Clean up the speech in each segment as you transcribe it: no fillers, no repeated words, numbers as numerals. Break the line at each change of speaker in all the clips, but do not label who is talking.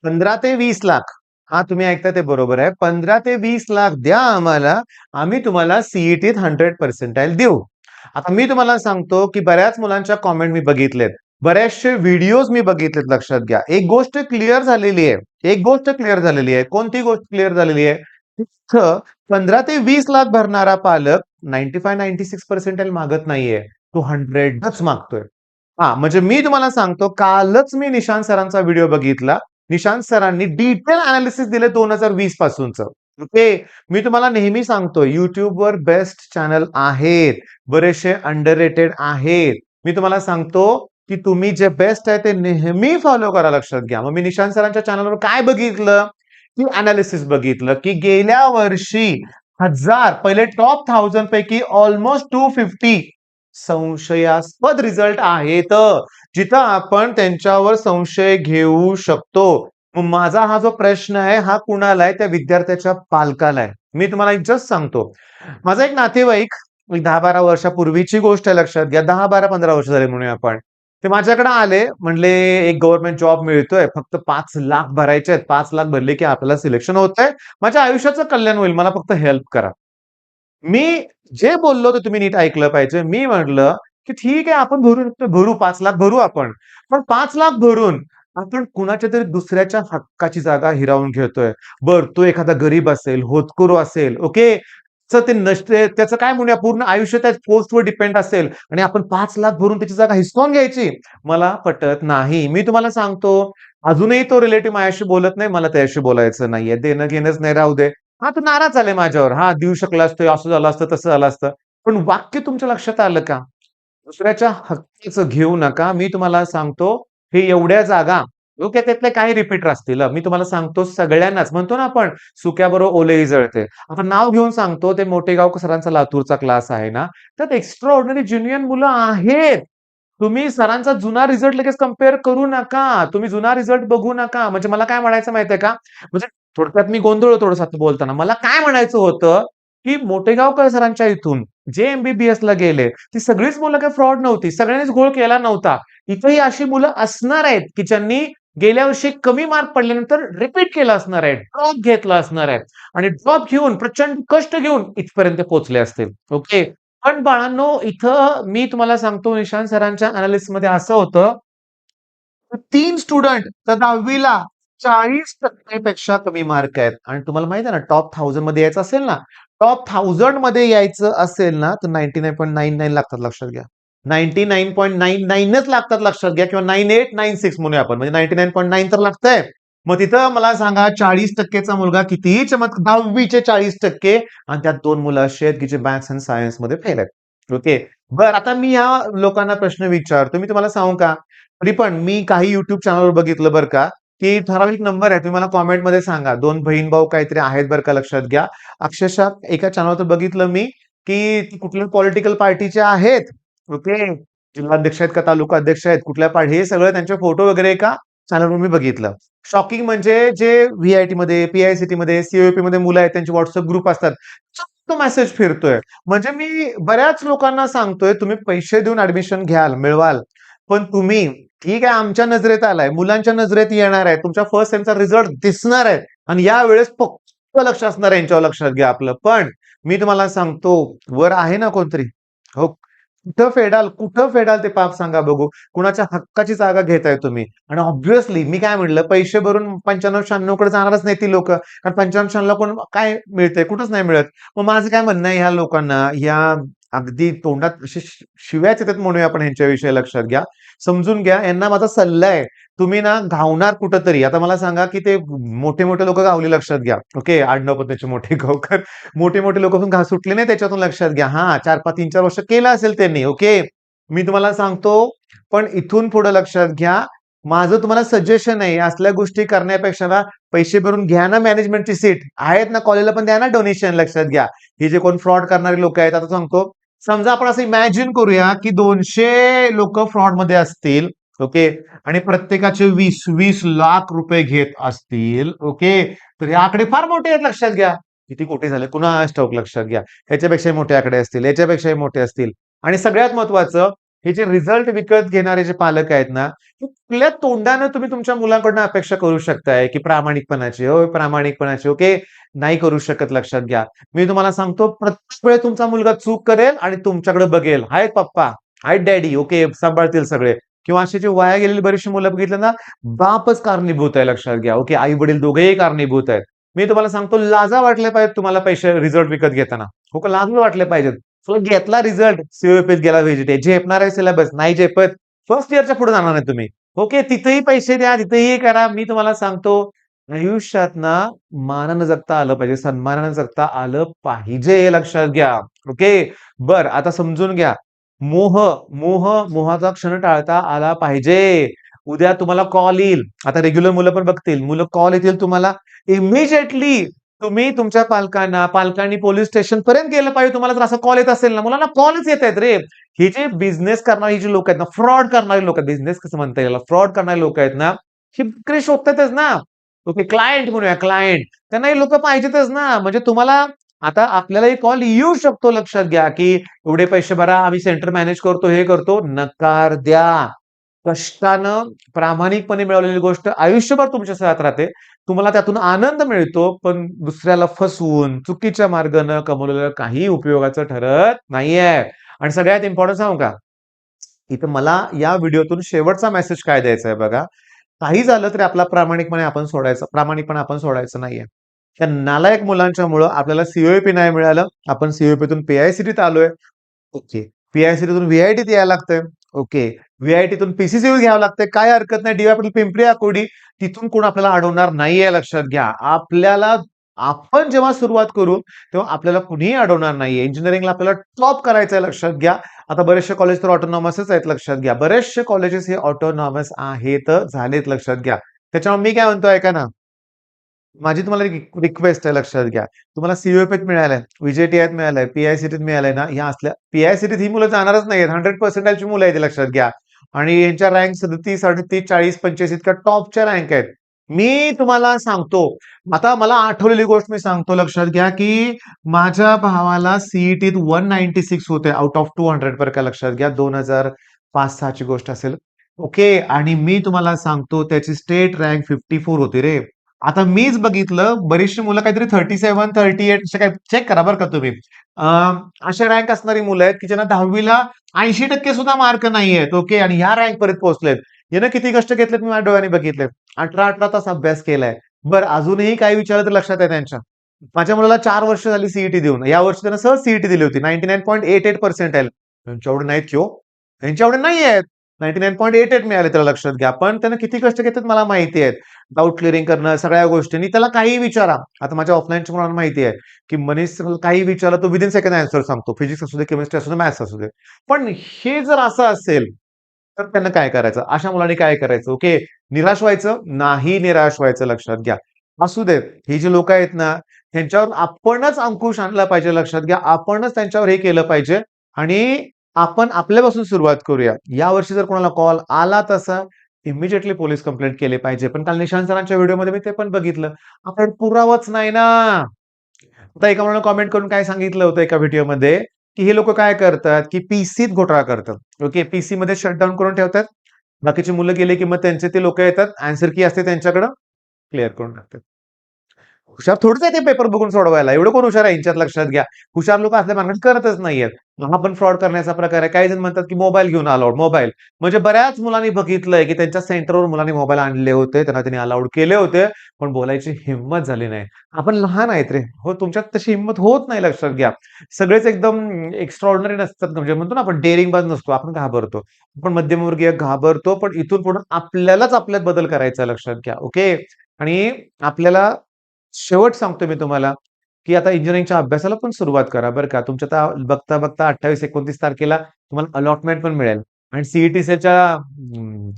15 ते 20 लाख. हा तुम्ही ऐकता ते बरोबर आहे. 15 ते 20 लाख द्या आम्हाला. आम्ही तुम्हाला सीईटीत 100% देऊ. आता मी तुम्हाला सांगतो, की बऱ्याच मुलांच्या कॉमेंट मी बघितलेत. बरेचसे व्हिडिओज मी बघितलेत लक्षात घ्या. एक गोष्ट क्लिअर झालेली आहे. एक गोष्ट क्लिअर झालेली आहे. कोणती गोष्ट क्लिअर झालेली आहे? तिथं 15 ते 20 लाख भरणारा पालक 95-96% मागत नाहीये. तो 100च मागतोय. म्हणजे मी तुम्हाला सांगतो, कालच मी निशांत सरांचा व्हिडिओ बघितला. निशांत सरांनी डिटेल अनालिसिस दिले 2020 पासूनचं. ओके. मी तुम्हाला नेहमी सांगतो YouTubeवर बेस्ट चॅनल आहेत. बरेचसे अंडररेटेड आहेत. मी तुम्हाला सांगतो, की तुम्ही जे बेस्ट आहे ते नेहमी फॉलो करा लक्षात घ्या. मग मी निशांत सरांच्या चॅनलवर काय बघितलं, की अनालिसिस बघितलं, की गेल्या वर्षी 1000 पहिले टॉप 1000 पैकी ऑलमोस्ट 250 संशयास्पद रिझल्ट आहेत. जिथं आपण त्यांच्यावर संशय घेऊ शकतो. मग माझा हा जो प्रश्न आहे हा कुणाला आहे? त्या विद्यार्थ्याच्या पालकाला आहे. मी तुम्हाला जस्ट सांगतो. माझा एक नातेवाईक 10-12 वर्षापूर्वीची गोष्ट आहे लक्षात घ्या. 10-12-15 वर्ष झाले म्हणूया आपण. ते माझ्याकडे आले म्हणले एक गव्हर्नमेंट जॉब मिळतोय. फक्त 5 लाख भरायचे आहेत. 5 लाख भरले की आपल्याला सिलेक्शन होतंय. माझ्या आयुष्याचं कल्याण होईल. मला फक्त हेल्प करा. मी जे बोललो ते तुम्ही नीट ऐकलं पाहिजे. मी म्हटलं, की ठीक आहे आपण भरू 5 लाख भरू आपण. पण 5 लाख भरून आपण कुणाच्या तरी दुसऱ्याच्या हक्काची जागा हिरावून घेतोय. तो एखादा गरीब असेल, होतकरू असेल, ओके. ते नसते त्याचं काय म्हणूया पूर्ण आयुष्य त्या पोस्टवर डिपेंड असेल आणि आपण 5 लाख भरून त्याची जागा हिसकावून घ्यायची. मला पटत नाही. मी तुम्हाला सांगतो, अजूनही तो रिलेटिव्ह माझ्याशी बोलत नाही. मला त्याच्याशी बोलायचं नाहीये. देणं घेणंच नाही राहू दे. तो नाराज झालाय माझ्यावर. देऊ शकला असतो, असं झालं असतं, तसं झालं असतं. पण वाक्य तुमच्या लक्षात आलं का? दुसऱ्याच्या हक्काचं घेऊ नका. मी तुम्हाला सांगतो, हे एवढ्या जागा ओके, त्यातले काही रिपीटर असतील. मी तुम्हाला सांगतो सगळ्यांनाच म्हणतो ना आपण, सुक्याबरोबर ओलेही जळते. आता नाव घेऊन सांगतो, ते मोठेगाव सरांचा लातूरचा क्लास आहे ना, त्यात एक्स्ट्रा ऑर्डिनरी जेन्युइन मुलं आहेत. तुम्ही सरांचा जुना रिझल्ट लगेच कंपेअर करू नका. तुम्ही जुना रिझल्ट बघू नका. म्हणजे मला काय म्हणायचं माहितीये का? म्हणजे थोडक्यात मी गोंधळलो थोडंसं बोलताना. मला काय म्हणायचं होतं, की मोठेगावकर सरांच्या इथून जे एमबीबीएसला गेले, ती सगळीच मुलं काही फ्रॉड नव्हती. सगळ्यांनीच घोळ केला नव्हता. इथंही अशी मुलं असणार आहेत, की ज्यांनी गेल्या वर्षी कमी मार्क पडल्यानंतर रिपीट केलं असणार आहे. ड्रॉप घेतला असणार आहे आणि ड्रॉप घेऊन प्रचंड कष्ट घेऊन इथपर्यंत पोहोचले असतील. ओके. पण बाळांनो, इथं मी तुम्हाला सांगतो निशांत सरांच्या अनालिसिसमध्ये असं होतं, 3 स्टुडंट तर 10वी ला 40% पेक्षा कमी मार्क आहेत आणि तुम्हाला माहिती आहे ना, टॉप 1000 मध्ये यायचं असेल ना, टॉप 1000 मध्ये यायचं असेल ना, तर 99.99 लागतात लक्षात घ्या. 99.99च लागतात लक्षात घ्या किंवा 9896 म्हणूया आपण म्हणजे 99.9 तर लागतंय. मग तिथं मला सांगा 40%चा मुलगा कितीही 10वीचे 40% आणि त्यात 2 मुलं अशी आहेत की जे मॅथ्स आणि सायन्स मध्ये फेल आहेत. ओके. बरं आता मी ह्या लोकांना प्रश्न विचारतो. मी तुम्हाला सांगू का? तरी पण मी काही YouTube चॅनलवर बघितलं बरं का, की ठराविक नंबर आहे. तुम्ही मला कॉमेंटमध्ये सांगा. 2 बहीण-भाऊ काहीतरी आहेत बरं का लक्षात घ्या. अक्षरशः एका चॅनलवर बघितलं मी, की कुठल्या पॉलिटिकल पार्टीचे आहेत. ओके. जिल्हाध्यक्ष आहेत का तालुका अध्यक्ष आहेत, कुठल्या पार्टी हे सगळं त्यांचे फोटो वगैरे एका चॅनलवर मी बघितलं. शॉकिंग म्हणजे जे व्ही-आय-टीमध्ये, पी-आय-सी-टीमध्ये, सी-ओ-पीमध्ये मुलं आहेत, त्यांचे WhatsApp ग्रुप असतात. तो मेसेज फिरतोय. म्हणजे मी बऱ्याच लोकांना सांगतोय, तुम्ही पैसे देऊन ऍडमिशन घ्याल, मिळवाल. पण तुम्ही ठीक आहे आमच्या नजरेत आलाय, मुलांच्या नजरेत येणार आहे. तुमच्या फर्स्ट सेमचा रिझल्ट दिसणार आहे आणि यावेळेस पक्क लक्ष असणार आहे यांच्यावर लक्षात घ्या आपलं. पण मी तुम्हाला सांगतो, वर आहे ना कोणतरी, हो, कुठं फेडाल ते पाप सांगा बघू. कुणाच्या हक्काची जागा घेताय तुम्ही. आणि ऑब्व्हियसली मी काय म्हणलं, पैसे भरून 95-96 कडे जाणारच नाही ती लोकं. कारण 95-96 कोण काय मिळतंय? कुठंच नाही मिळत. मग माझं काय म्हणणं आहे ह्या लोकांना, ह्या अगदी तोंडात अशा शिव्याच येतात म्हणूया आपण ह्यांच्याविषयी लक्षात घ्या. समजून घ्या. यांना माझा सल्ला आहे. तुम्ही ना घावणार कुठेतरी. आता मला सांगा, की ते मोठे-मोठे लोकं गावली लक्षात घ्या. ओके. आडनाव पण त्याचे मोठे गावकर. मोठे-मोठे लोकं पण सुटले नाही त्याच्यातून लक्षात घ्या. 4-5, 3-4 वर्ष केलं असेल त्यांनी. ओके. मी तुम्हाला सांगतो, पण इथून पुढे लक्षात घ्या. माझं तुम्हाला सजेशन आहे. असल्या गोष्टी करण्यापेक्षा ना पैसे भरून घ्या ना मॅनेजमेंटची सीट. आहेत ना कॉलेजला पण द्या ना डोनेशन लक्षात घ्या. हे जे कोण फ्रॉड करणारे लोक आहेत आता सांगतो. समजा आपण असं इमॅजिन करूया, की 200 लोकं फ्रॉडमध्ये असतील. ओके. आणि प्रत्येकाचे 20-20 लाख रुपये घेत असतील. ओके. तर हे आकडे फार मोठे आहेत लक्षात घ्या. किती कोटी झाले कुणास ठाऊक लक्षात घ्या. ह्याच्यापेक्षाही मोठे आकडे असतील, याच्यापेक्षाही मोठे असतील. आणि सगळ्यात महत्वाचं हे जे रिझल्ट विकत घेणारे जे पालक आहेत ना, हे कुठल्या तोंडानं तुम्ही तुमच्या मुलांकडनं अपेक्षा करू शकताय, की प्रामाणिकपणाची, हो प्रामाणिकपणाची, ओके. नाही करू शकत, लक्षात घ्या. मी तुम्हाला सांगतो, प्रत्येक वेळेस तुमचा मुलगा चूक करेल आणि तुमच्याकडे बघेल. "आहेत पप्पा, आहेत डॅडी, ओके, सांभाळतील सगळे." किंवा अशी जी वाया गेलेली बरीचशी मुलं बघितली ना, बापच कारणीभूत आहे, लक्षात घ्या. ओके, आई-वडील दोघेही कारणीभूत आहेत. मी तुम्हाला सांगतो, लाजा वाटल्या पाहिजेत तुम्हाला पैसे रिझल्ट विकत घेताना. हो का, लाज वाटल्या पाहिजेत. चला घेतला रिझल्ट, सीओपीत गेला व्हिजिट, झेपणार आहे सिलेबस, नाही झेपत. फर्स्ट इयरच्या पुढे जाणार नाही तुम्ही. ओके, तिथेही पैसे द्या, तिथेही करा. मी तुम्हाला सांगतो, आयुष्यात ना मानानं जगता आलं पाहिजे, सन्मानानं जगता आलं पाहिजे, हे लक्षात घ्या. ओके. बरं, आता समजून घ्या. मोह, मोहाचा क्षण टाळता आला पाहिजे. उद्या तुम्हाला कॉल येईल. आता रेग्युलर मुलं पण बघतील. मुलं कॉल येतील तुम्हाला. इमिडिएटली तुम्ही तुमच्या पालकांनी पोलिस स्टेशन पर्यंत गेलं पाहिजे. तुम्हाला जर असा कॉल येत असेल ना, मुलांना कॉलच येत आहेत रे. हे जे बिझनेस करणारी जी लोक आहेत ना, फ्रॉड करणारी लोक, बिझनेस कसं म्हणता येईल, फ्रॉड करणारी लोक आहेत ना, ही विक्री शोधतातच ना. ओके, क्लायंट म्हणूया, क्लायंट. त्यांना हे लोक पाहिजेतच ना. म्हणजे तुम्हाला आता आपल्यालाही कॉल येऊ शकतो, लक्षात घ्या, की एवढे पैसे भरा, आम्ही सेंटर मॅनेज करतो, हे करतो. नकार द्या. कष्टानं, प्रामाणिकपणे मिळवलेली गोष्ट आयुष्यभर तुमच्या साथ राहते. तुम्हाला त्यातून आनंद मिळतो, पण दुसऱ्याला फसवून, चुकीच्या मार्गानं कमवलेलं काही उपयोगाचं ठरत नाहीये. आणि सगळ्यात इम्पॉर्टंट सांगू का? इथं मला या व्हिडिओतून शेवटचा मेसेज काय द्यायचा आहे बघा. काही झालं तरी आपला प्रामाणिकपणा आपण सोडायचं नाहीये. त्या नालायक मुलांच्यामुळं आपल्याला सीओईपी नाही मिळालं. आपण सीओईपीतून पी-आय-सी-टीत आलोय. ओके. पी-आय-सी-टीतून व्ही-आय-टीत यायला लागतंय. ओके. व्ही-आय-टीतून पी-सी-सी घ्यावं लागतंय. काय हरकत नाही. डी-वाय पाटील पिंपरी आकुर्डी तिथून कोण आपल्याला अडवणार नाहीये, लक्षात घ्या. आपण जेव्हा सुरुवात करू, तेव्हा आपल्याला कुणीही अडवणार नाहीये. इंजिनिअरिंगला आपल्याला टॉप करायचंय, लक्षात घ्या. आता बरेचसे कॉलेज तर ऑटोनॉमसच आहेत, लक्षात घ्या. बरेचसे कॉलेजेस हे ऑटोनॉमस आहेत, झालेत, लक्षात घ्या. त्याच्यामुळे मी काय म्हणतो ऐका ना, माझी तुम्हाला रिक्वेस्ट आहे, लक्षात घ्या. तुम्हाला सीओईपीत मिळालंय, व्ही-जे-टी-आयत मिळालंय, पी-आय-सी-टीत मिळालंय ना, ह्या असल्या पी-आय-सी-टीत ही मुलं जाणारच नाहीयेत. 100% मुलं आहेत, लक्षात घ्या. आणि यांच्या रँक 37, 38, 40, 45 इतक्या टॉपच्या रँक आहेत. मी तुम्हाला सांगतो, आता मला आठवलेली गोष्ट मी सांगतो, लक्षात घ्या, की माझ्या भावाला सीईटीत 196 होते आउट ऑफ 200 बरं का, लक्षात घ्या. 2005-6 ची गोष्ट असेल. ओके. आणि मी तुम्हाला सांगतो, त्याची स्टेट रँक 54 होती रे. आता मीच बघितलं, बरीचशी मुलं काहीतरी 37, 38 असे काय चेक करा बरं का तुम्ही. अ, अशा रँक असणारी मुलं आहेत, की ज्यांना 10वीला 80% सुद्धा मार्क नाहीयेत. ओके. आणि ह्या रँक पर्यंत पोहोचलेत. यानं किती कष्ट घेतलेत मी माझ्या डोळ्यांनी बघितले. 18-18 तास अभ्यास केलाय. बरं, अजूनही काही विचारलं तर लक्षात आहे त्यांच्या. माझ्या मुलाला 4 वर्ष झाली सीईटी देऊन. या वर्षी त्यानं सहज सीईटी दिली होती. 99.88% त्यांच्या एवढे नाहीत की हो. त्यांच्या एवढे नाहीयेत. 99.88 मिळाले त्याला, लक्षात घ्या. पण त्यानं किती कष्ट घेतलेत मला माहिती आहे. डाउट क्लिअरिंग करणं, सगळ्या गोष्टींनी. त्याला काहीही विचारा. आता माझ्या ऑफलाईनच्या मुलांना माहिती आहे, की मनीष सर काही विचारलं तो विदिन सेकंड आन्सर सांगतो. फिजिक्स असू दे, केमिस्ट्री असू दे, मॅथ्स असू दे. पण हे जर असं असेल, तर त्यांना काय करायचं? अशा मुलांनी काय करायचं? ओके. निराश व्हायचं? नाही निराश व्हायचं, लक्षात घ्या. असू देत. ही जी लोकं आहेत ना, त्यांच्यावर आपणच अंकुश आणला पाहिजे, लक्षात घ्या. आपणच त्यांच्यावर हे केलं पाहिजे आणि आपण आपल्यापासून सुरुवात करूया. यावर्षी जर कोणाला कॉल आला तसा, इमिडिएटली पोलिस कंप्लेंट केली पाहिजे. पण काल निशांत सरांच्या व्हिडिओमध्ये मी ते पण बघितलं. आपल्याकडे पुरावाच नाही ना. आता एका मुलानं कमेंट करून काय सांगितलं होतं एका व्हिडिओमध्ये, की हे लोकं काय करतात, की पीसीत घोटाळा करतात. ओके, पीसीमध्ये शटडाउन करून ठेवतात. बाकीची मुलं गेली, की मग त्यांचे ते लोकं येतात. आन्सर की असते त्यांच्याकडं, क्लिअर करून टाकतात. हुशार थोडंच आहे ते पेपर बघून सोडवायला. एवढं कोण हुशार आहे ह्यांच्यात, लक्षात घ्या. हुशार लोकं असल्या भानगड करतच नाहीयेत. हा पण फ्रॉड करण्याचा प्रकार आहे. काही जण म्हणतात, की मोबाईल घेऊन अलाउड, मोबाईल. म्हणजे बऱ्याच मुलांनी बघितलंय, की त्यांच्या सेंटरवर मुलांनी मोबाईल आणले होते. त्यांना त्यांनी अलाउड केले होते, पण बोलायची हिंमत झाली नाही. आपण लहान आहेत रे. हो, तुमच्यात तशी हिंमत होत नाही, लक्षात घ्या. सगळेच एकदम एक्स्ट्राऑर्डिनरी नसतात. म्हणजे म्हणतो ना आपण डेअरिंगबाज नसतो. आपण घाबरतो. आपण मध्यमवर्गीय घाबरतो, पण इथून पुढे आपल्यालाच आपल्यात बदल करायचा आहे, लक्षात घ्या. ओके. आणि आपल्याला शेवट सांगतो मी तुम्हाला, की आता इंजिनिअरिंगच्या अभ्यासाला पण सुरुवात करा बरं का. तुमच्या आता बघता-बघता 28-29 तारखेला तुम्हाला अलॉटमेंट पण मिळेल आणि सीईटीच्या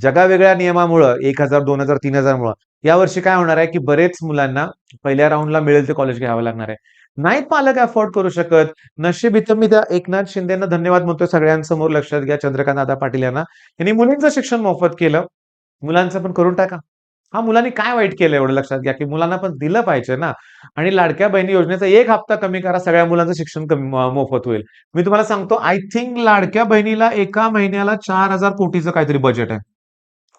जगावेगळ्या नियमामुळं 1,000, 2,000, 3,000 मुळं यावर्षी काय होणार आहे, की बरेच मुलांना पहिल्या राउंडला मिळेल ते कॉलेज घ्यावं लागणार आहे. नाहीत पालक अफोर्ड करू शकत. नशीब इथं मी त्या एकनाथ शिंदेंना धन्यवाद म्हणतोय सगळ्यांसमोर, लक्षात घ्या, चंद्रकांत दादा पाटील यांना. यांनी मुलींचं शिक्षण मोफत केलं. मुलांचं पण करून टाका. हा मुलांनी काय वाईट केलं एवढं लक्षात घ्या, की मुलांना पण दिलं पाहिजे ना. आणि लाडक्या बहिणी योजनेचा एक हप्ता कमी करा, सगळ्या मुलांचं शिक्षण मोफत होईल. मी तुम्हाला सांगतो, आय थिंक लाडक्या बहिणीला एका महिन्याला 4,000 कोटीचं काहीतरी बजेट आहे.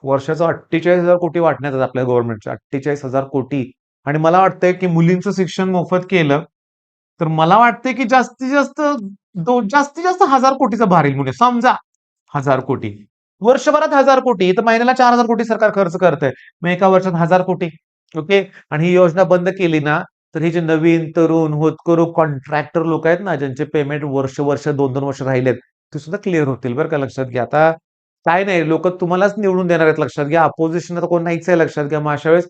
वर्षाचं 48,000 कोटी वाटण्यात आहेत आपल्या गव्हर्नमेंटचे 48,000 कोटी. आणि मला वाटतंय, की मुलींचं शिक्षण मोफत केलं, तर मला वाटतंय, की जास्तीत जास्त 1,000 कोटीचा भार म्हणजे समजा 1,000 कोटी. वर्षभरात 1,000 कोटी, तर महिन्याला 4,000 कोटी सरकार खर्च करतंय. मग एका वर्षात 1,000 कोटी. ओके. आणि ही योजना बंद केली ना, तर हे जे नवीन, तरुण, होतकरू, कॉन्ट्रॅक्टर लोक आहेत ना, ज्यांचे पेमेंट वर्ष, 2-2 वर्ष राहिलेत, ते सुद्धा क्लिअर होतील बरं का, लक्षात घ्या. आता काय नाही, लोकं तुम्हालाच निवडून देणार आहेत लक्षात घ्या. अपोझिशन तर कोण नाहीच आहे लक्षात घ्या. मग अशा वेळेस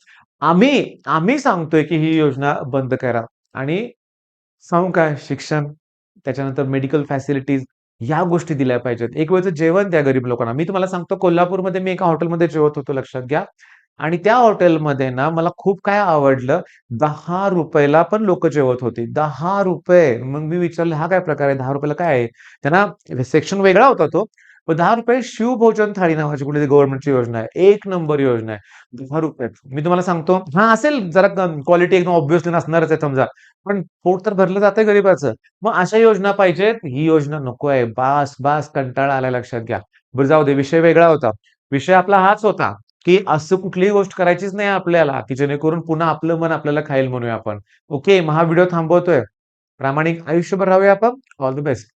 आम्ही सांगतोय, की ही योजना बंद करा. आणि सांगू काय? शिक्षण, त्याच्यानंतर मेडिकल फॅसिलिटीज या गोष्टी दिल्या पाहिजेत. एक वेळचं जेवण द्या गरीब लोकांना. मी तुम्हाला सांगतो कोल्हापूरमध्ये मी एका हॉटेलमध्ये जेवत होतो लक्षात घ्या. आणि त्या हॉटेलमध्ये ना मला खूप काय आवडलं, ₹10 ला पण लोकं जेवत होती. ₹10. मग मी विचारलं, "हा काय प्रकार आहे? ₹10 ला काय आहे?" त्यांना सेक्शन वेगळा होता तो. पण ₹10 शिवभोजन थाळी नावाची कुठलीतरी गव्हर्नमेंटची योजना आहे. एक नंबर योजना आहे. ₹10. मी तुम्हाला सांगतो हां, असेल जरा क्वालिटी एकदम ऑब्व्हियसली नसणारच आहे समजा. पण पोट तर भरलं जातंय गरीबाचं. मग अशा योजना पाहिजेत. ही योजना नको आहे. बास, कंटाळा आलाय लक्षात घ्या. बरं जाऊ दे, विषय वेगळा होता. विषय आपला हाच होता, की असं कुठलीही गोष्ट करायचीच नाही आपल्याला, की जेणेकरून पुन्हा आपलं मन आपल्याला खाईल म्हणूया आपण. ओके, मग हा व्हिडिओ थांबवतोय. प्रामाणिक आयुष्यभर राहूया आपण. All the best.